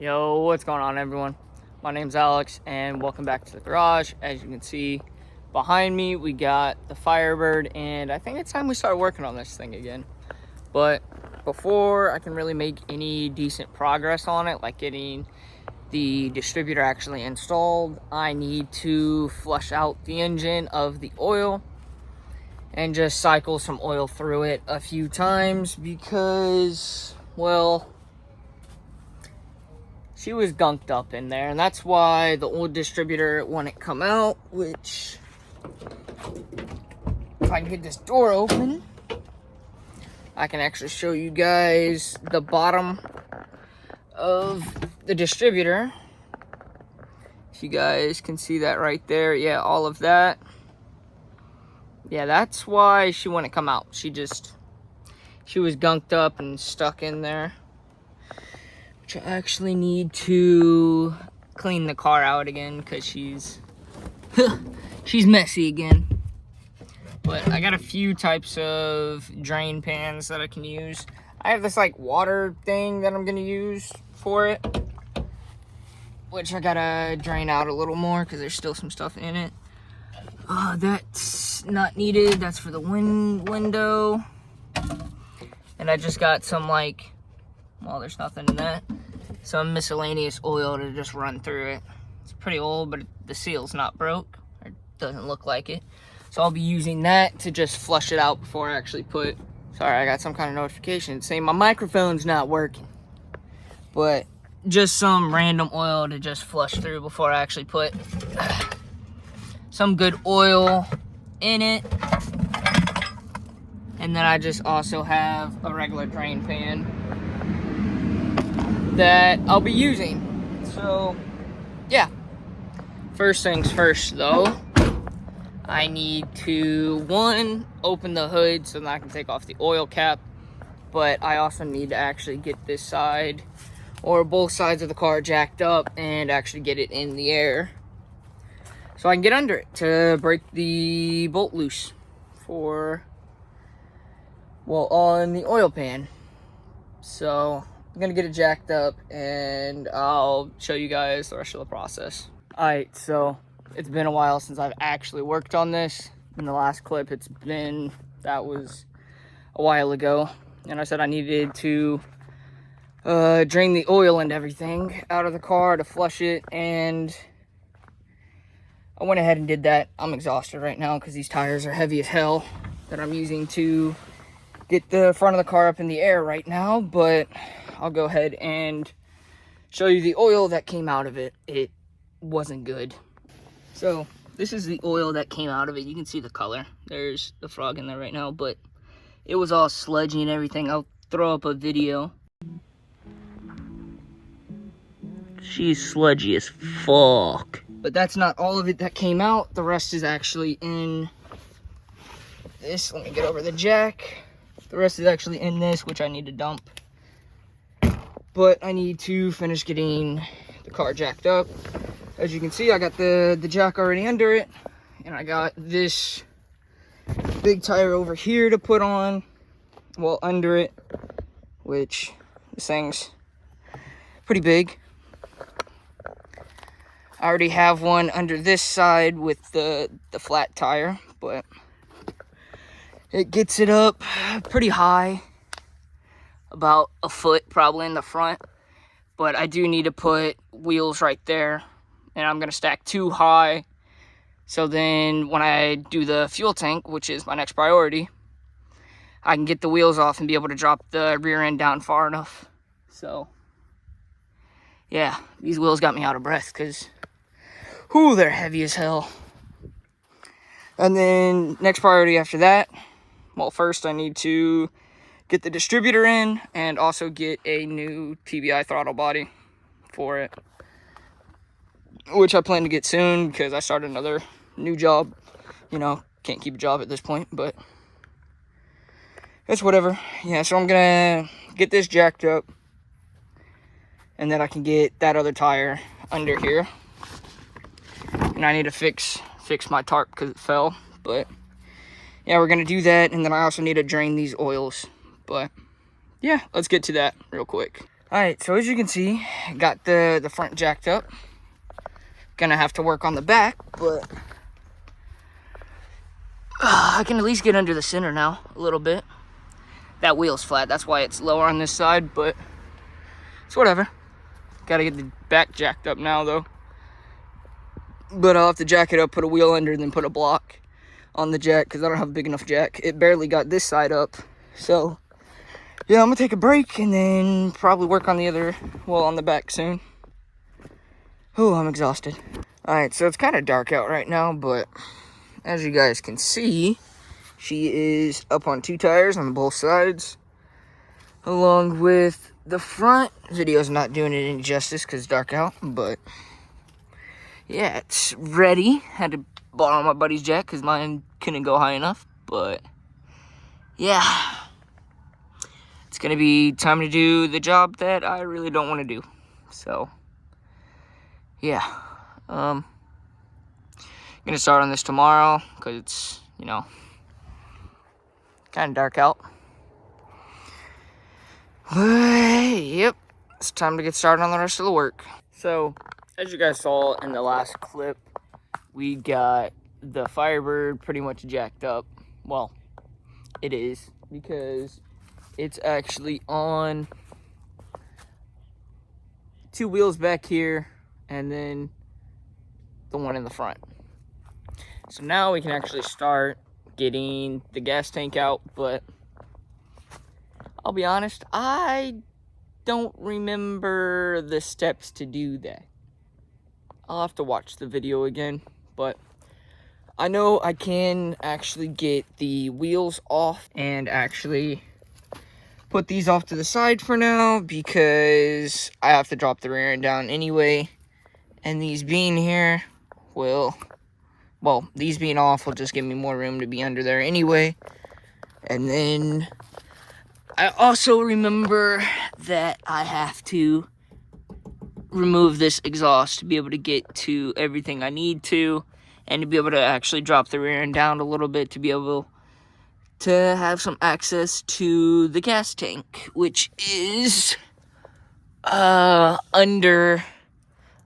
Yo, what's going on, everyone? My name's Alex and welcome back to the garage. As you can see behind me, we got the Firebird, and I think it's time we start working on this thing again. But before I can really make any decent progress on it, like getting the distributor actually installed, I need to flush out the engine of the oil and just cycle some oil through it a few times because, well, she was gunked up in there, and that's why the old distributor wouldn't come out, which, if I can get this door open, I can actually show you guys the bottom of the distributor. If you guys can see that right there, yeah, all of that. Yeah, that's why she wouldn't come out. She was gunked up and stuck in there. I actually need to clean the car out again because she's messy again. But I got a few types of drain pans that I can use. I have this like water thing that I'm gonna use for it, which I gotta drain out a little more because there's still some stuff in it. That's not needed. That's for the window. And I just got some like, well, there's nothing in that. Some miscellaneous oil to just run through it. It's pretty old, but the seal's not broke, or it doesn't look like it. So I'll be using that to just flush it out before I actually put, sorry, I got some kind of notification saying my microphone's not working. But just some random oil to just flush through before I actually put some good oil in it. And then I just also have a regular drain pan that I'll be using. So yeah, first things first though, I need to, one, open the hood so that I can take off the oil cap, but I also need to actually get this side or both sides of the car jacked up and actually get it in the air so I can get under it to break the bolt loose for, well, on the oil pan. So I'm gonna get it jacked up and I'll show you guys the rest of the process. All right, so it's been a while since I've actually worked on this. In the last clip, that was a while ago, and I said I needed to drain the oil and everything out of the car to flush it, and I went ahead and did that. I'm exhausted right now because these tires are heavy as hell that I'm using to get the front of the car up in the air right now, but I'll go ahead and show you the oil that came out of it. It wasn't good. So this is the oil that came out of it. You can see the color. There's the frog in there right now, but it was all sludgy and everything. I'll throw up a video. She's sludgy as fuck. But that's not all of it that came out. The rest is actually in this. Let me get over the jack. The rest is actually in this, which I need to dump. But I need to finish getting the car jacked up. As you can see, I got the jack already under it. And I got this big tire over here to put on, well, under it, which this thing's pretty big. I already have one under this side with the flat tire, but it gets it up pretty high, about a foot probably in the front. But I do need to put wheels right there, and I'm gonna stack two high. So then when I do the fuel tank, which is my next priority, I can get the wheels off and be able to drop the rear end down far enough. So yeah, these wheels got me out of breath because, whew, they're heavy as hell. And then next priority after that, well, first I need to get the distributor in and also get a new TBI throttle body for it, which I plan to get soon because I started another new job. You know, can't keep a job at this point, but it's whatever. Yeah, so I'm gonna get this jacked up and then I can get that other tire under here. And I need to fix my tarp because it fell, but yeah, we're gonna do that. And then I also need to drain these oils. But yeah, let's get to that real quick. Alright, so as you can see, got the front jacked up. Gonna have to work on the back, but I can at least get under the center now a little bit. That wheel's flat, that's why it's lower on this side, but it's whatever. Gotta get the back jacked up now though. But I'll have to jack it up, put a wheel under, and then put a block on the jack because I don't have a big enough jack. It barely got this side up. So yeah, I'm gonna take a break and then probably work on the other, well, on the back soon. Oh, I'm exhausted. Alright, so it's kind of dark out right now, but as you guys can see, she is up on 2 tires on both sides, along with the front. Video's not doing it any justice because it's dark out, but yeah, it's ready. Had to borrow my buddy's jack because mine couldn't go high enough, but yeah, it's gonna be time to do the job that I really don't want to do. So yeah, gonna start on this tomorrow because it's, you know, kind of dark out. But yep, it's time to get started on the rest of the work. So as you guys saw in the last clip, we got the Firebird pretty much jacked up. Well, it is, because it's actually on 2 wheels back here and then the one in the front. So now we can actually start getting the gas tank out, but I'll be honest, I don't remember the steps to do that. I'll have to watch the video again, but I know I can actually get the wheels off and actually put these off to the side for now because I have to drop the rear end down anyway. And these being here will, well, these being off will just give me more room to be under there anyway. And then I also remember that I have to remove this exhaust to be able to get to everything I need to, and to be able to actually drop the rear end down a little bit to be able to have some access to the gas tank, which is under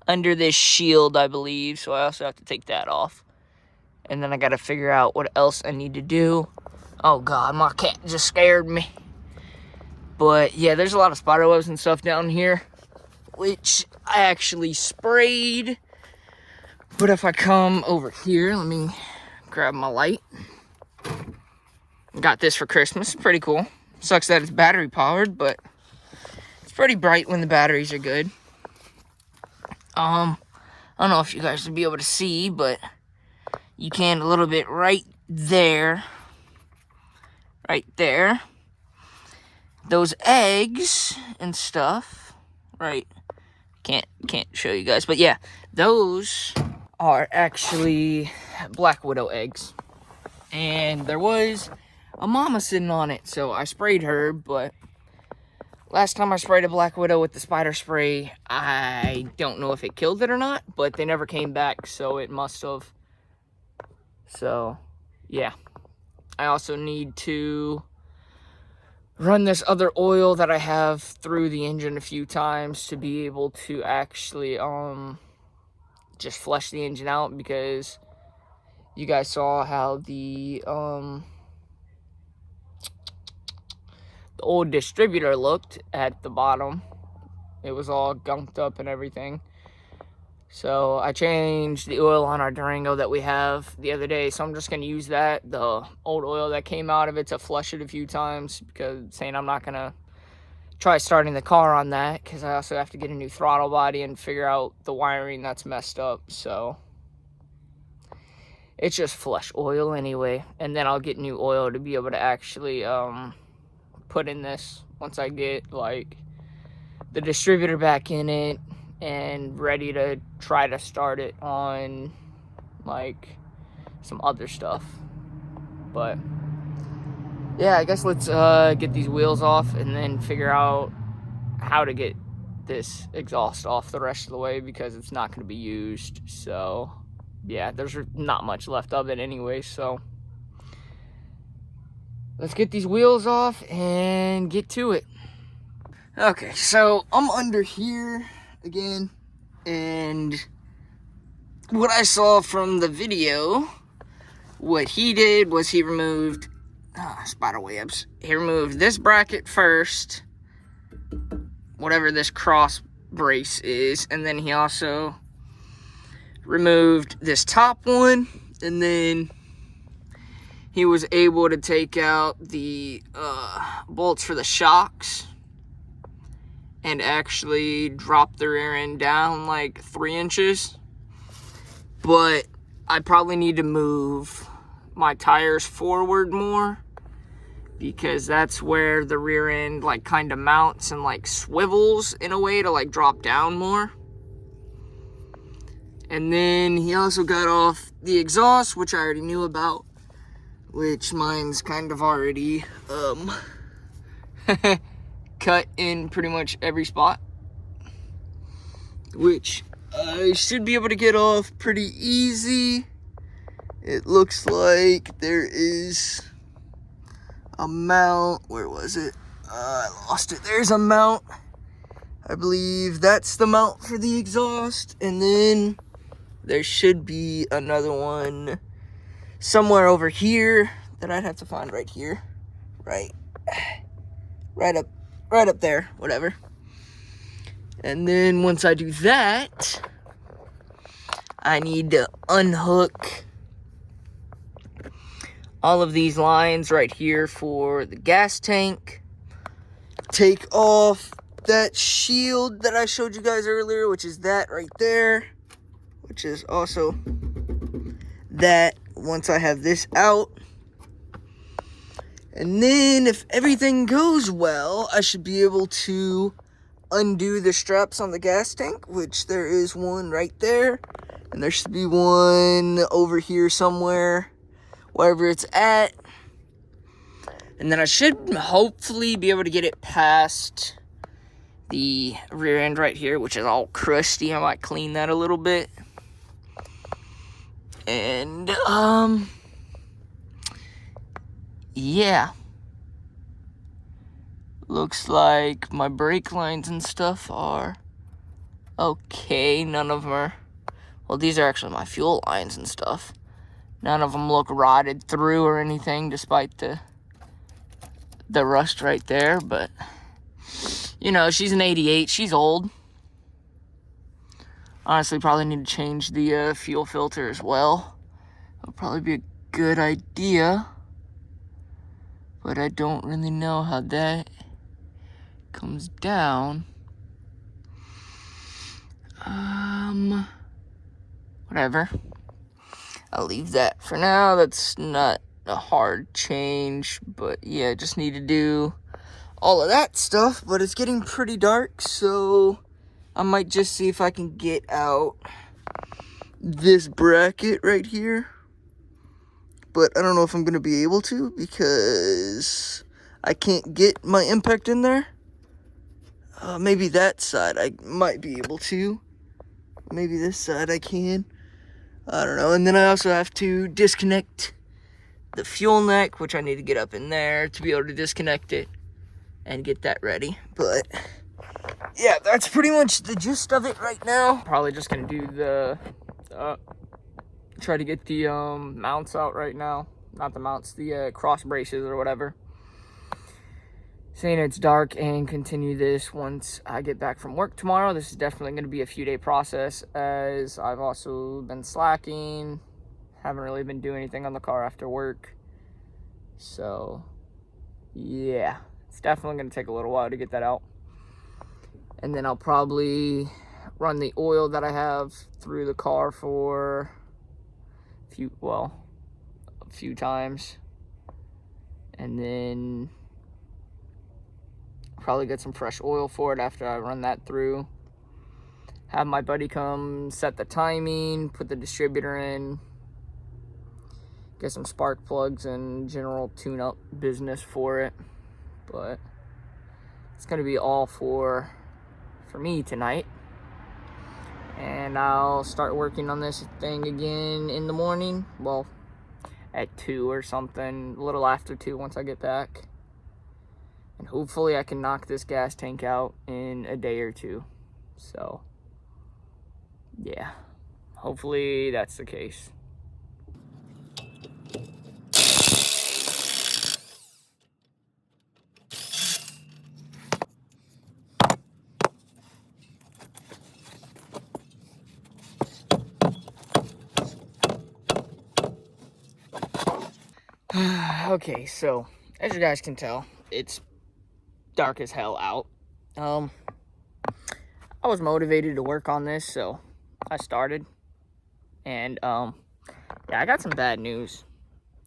this shield, I believe. So I also have to take that off, and then I got to figure out what else I need to do. Oh god, my cat just scared me. But yeah, there's a lot of spider webs and stuff down here, which I actually sprayed. But if I come over here, let me grab my light. Got this for Christmas, pretty cool. Sucks that it's battery powered, but it's pretty bright when the batteries are good. I don't know if you guys will be able to see, but you can a little bit right there. Right there. Those eggs and stuff, right? Can't show you guys, but yeah, those are actually black widow eggs. And there was a mama sitting on it, so I sprayed her, but last time I sprayed a black widow with the spider spray, I don't know if it killed it or not, but they never came back, so it must have. So, yeah. I also need to run this other oil that I have through the engine a few times to be able to actually just flush the engine out, because you guys saw how the old distributor looked at the bottom. It was all gunked up and everything. So I changed the oil on our Durango that we have the other day, so I'm just going to use that, the old oil that came out of it, to flush it a few times, because saying I'm not going to try starting the car on that, because I also have to get a new throttle body and figure out the wiring that's messed up. So it's just flush oil anyway, and then I'll get new oil to be able to actually put in this once I get like the distributor back in it and ready to try to start it on like some other stuff. But yeah, I guess let's get these wheels off and then figure out how to get this exhaust off the rest of the way, because it's not going to be used. So yeah, there's not much left of it anyway, so let's get these wheels off and get to it. Okay, so I'm under here again, and what I saw from the video, what he did was he removed spider webs. He removed this bracket first, whatever this cross brace is, and then he also removed this top one, and then he was able to take out the bolts for the shocks and actually drop the rear end down like 3 inches. But I probably need to move my tires forward more, because that's where the rear end like kind of mounts and like swivels in a way to like drop down more. And then he also got off the exhaust, which I already knew about, which mine's kind of already cut in pretty much every spot, which I should be able to get off pretty easy. It looks like there is a mount. Where was it? I lost it. There's a mount. I believe that's the mount for the exhaust. And then there should be another one somewhere over here that I'd have to find right here. Right up there, whatever. And then once I do that, I need to unhook all of these lines right here for the gas tank. Take off that shield that I showed you guys earlier, which is that right there, which is also that once I have this out. And then if everything goes well, I should be able to undo the straps on the gas tank, which there is one right there. And there should be one over here somewhere, wherever it's at. And then I should hopefully be able to get it past the rear end right here, which is all crusty. I might clean that a little bit. And, yeah. Looks like my brake lines and stuff are okay. None of them are, well, these are actually my fuel lines and stuff. None of them look rotted through or anything, despite the rust right there. But, you know, she's an 88. She's old. Honestly, probably need to change the fuel filter as well. It'll probably be a good idea. But I don't really know how that comes down. Whatever. I'll leave that for now. That's not a hard change, but yeah, just need to do all of that stuff. But it's getting pretty dark, so I might just see if I can get out this bracket right here. But I don't know if I'm going to be able to, because I can't get my impact in there. Maybe that side I might be able to. Maybe this side I can. I don't know. And then I also have to disconnect the fuel neck, which I need to get up in there to be able to disconnect it and get that ready. But yeah, that's pretty much the gist of it right now. Probably just gonna do the try to get the mounts out right now. Not the mounts, the cross braces or whatever. Saying it's dark, and continue this once I get back from work tomorrow. This is definitely going to be a few day process, as I've also been slacking. Haven't really been doing anything on the car after work. So, yeah. It's definitely going to take a little while to get that out. And then I'll probably run the oil that I have through the car for a few times. And then probably get some fresh oil for it after I run that through. Have my buddy come set the timing, put the distributor in, get some spark plugs and general tune-up business for it. But it's gonna be all for me tonight. And I'll start working on this thing again in the morning. Well, at 2 or something, a little after 2 once I get back. And hopefully I can knock this gas tank out in a day or two. So, yeah. Hopefully that's the case. Okay, so as you guys can tell, it's dark as hell out. I was motivated to work on this, so I started. And yeah, I got some bad news.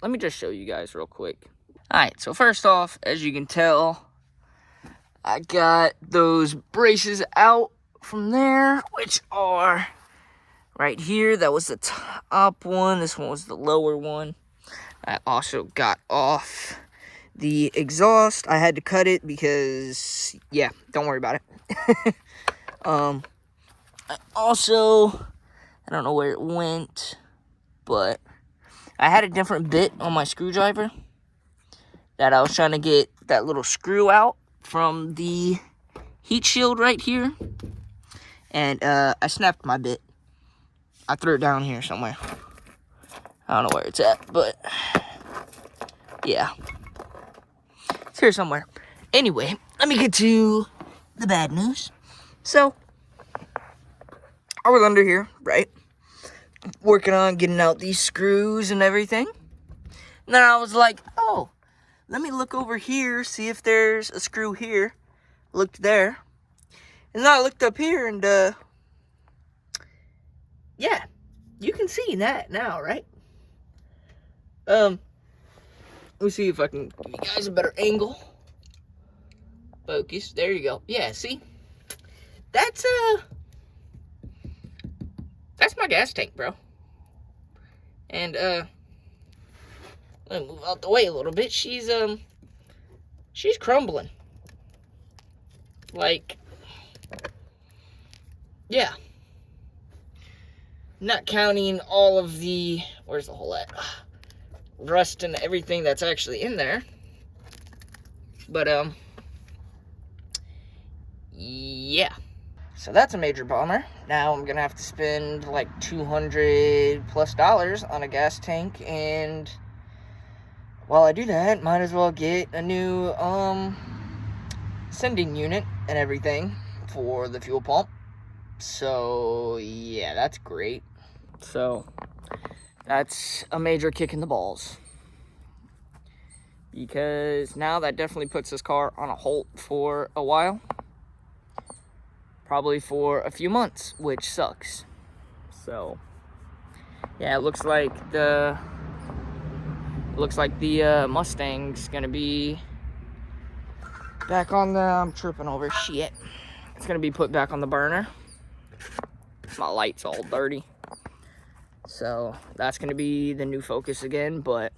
Let me just show you guys real quick. Alright, so first off, as you can tell, I got those braces out from there, which are right here. That was the top one. This one was the lower one. I also got off the exhaust. I had to cut it because, yeah, don't worry about it. I also, I don't know where it went, but I had a different bit on my screwdriver that I was trying to get that little screw out from the heat shield right here. And I snapped my bit. I threw it down here somewhere. I don't know where it's at, but yeah. It's here somewhere. Anyway, let me get to the bad news. So, I was under here, right? Working on getting out these screws and everything. And then I was like, oh, let me look over here, see if there's a screw here. Looked there. And then I looked up here and, yeah, you can see that now, right? Let me see if I can give you guys a better angle. Focus, there you go. Yeah, see? That's my gas tank, bro. And, let me move out the way a little bit. She's crumbling. Like, yeah. Not counting all of the, where's the hole at? Rust and everything that's actually in there. But, yeah. So that's a major bummer. Now I'm gonna have to spend like $200+ on a gas tank, and while I do that, might as well get a new, sending unit and everything for the fuel pump. So, yeah, that's great. So, that's a major kick in the balls. Because now that definitely puts this car on a halt for a while. Probably for a few months, which sucks. So, yeah, it looks like the Mustang's gonna be back on the, I'm tripping over shit. It's gonna be put back on the burner. My light's all dirty. So that's gonna be the new focus again, but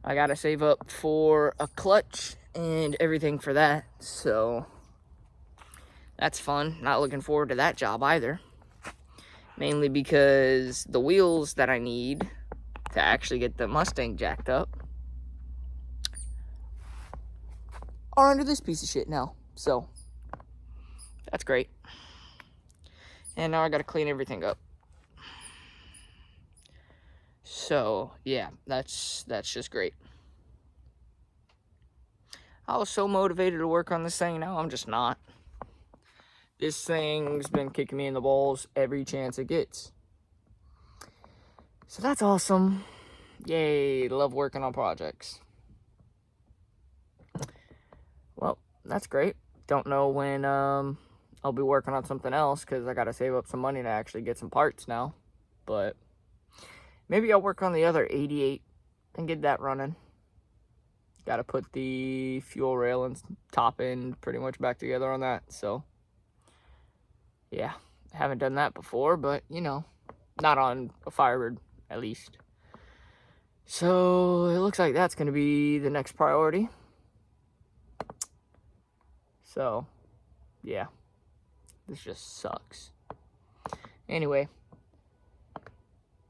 I gotta save up for a clutch and everything for that. So that's fun. Not looking forward to that job either. Mainly because the wheels that I need to actually get the Mustang jacked up are under this piece of shit now. So that's great. And now I gotta clean everything up. So yeah, that's just great. I was so motivated to work on this thing. Now I'm just not. This thing's been kicking me in the balls every chance it gets. So that's awesome. Yay, love working on projects. Well, that's great. Don't know when I'll be working on something else, because I gotta save up some money to actually get some parts now. But maybe I'll work on the other 88 and get that running. Gotta put the fuel rail and top end pretty much back together on that. So yeah, haven't done that before, but you know, not on a Firebird at least. So it looks like that's gonna be the next priority. So yeah, this just sucks. Anyway,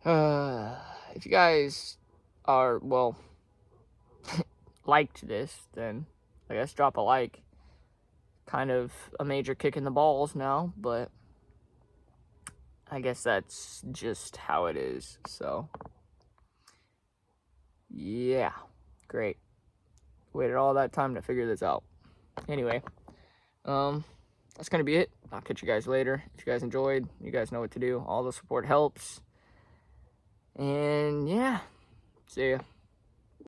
if you guys are, well, liked this, then I guess drop a like. Kind of a major kick in the balls now, but I guess that's just how it is. So yeah, great. Waited all that time to figure this out. Anyway, that's gonna be it. I'll catch you guys later. If you guys enjoyed, you guys know what to do. All the support helps. And yeah, see ya.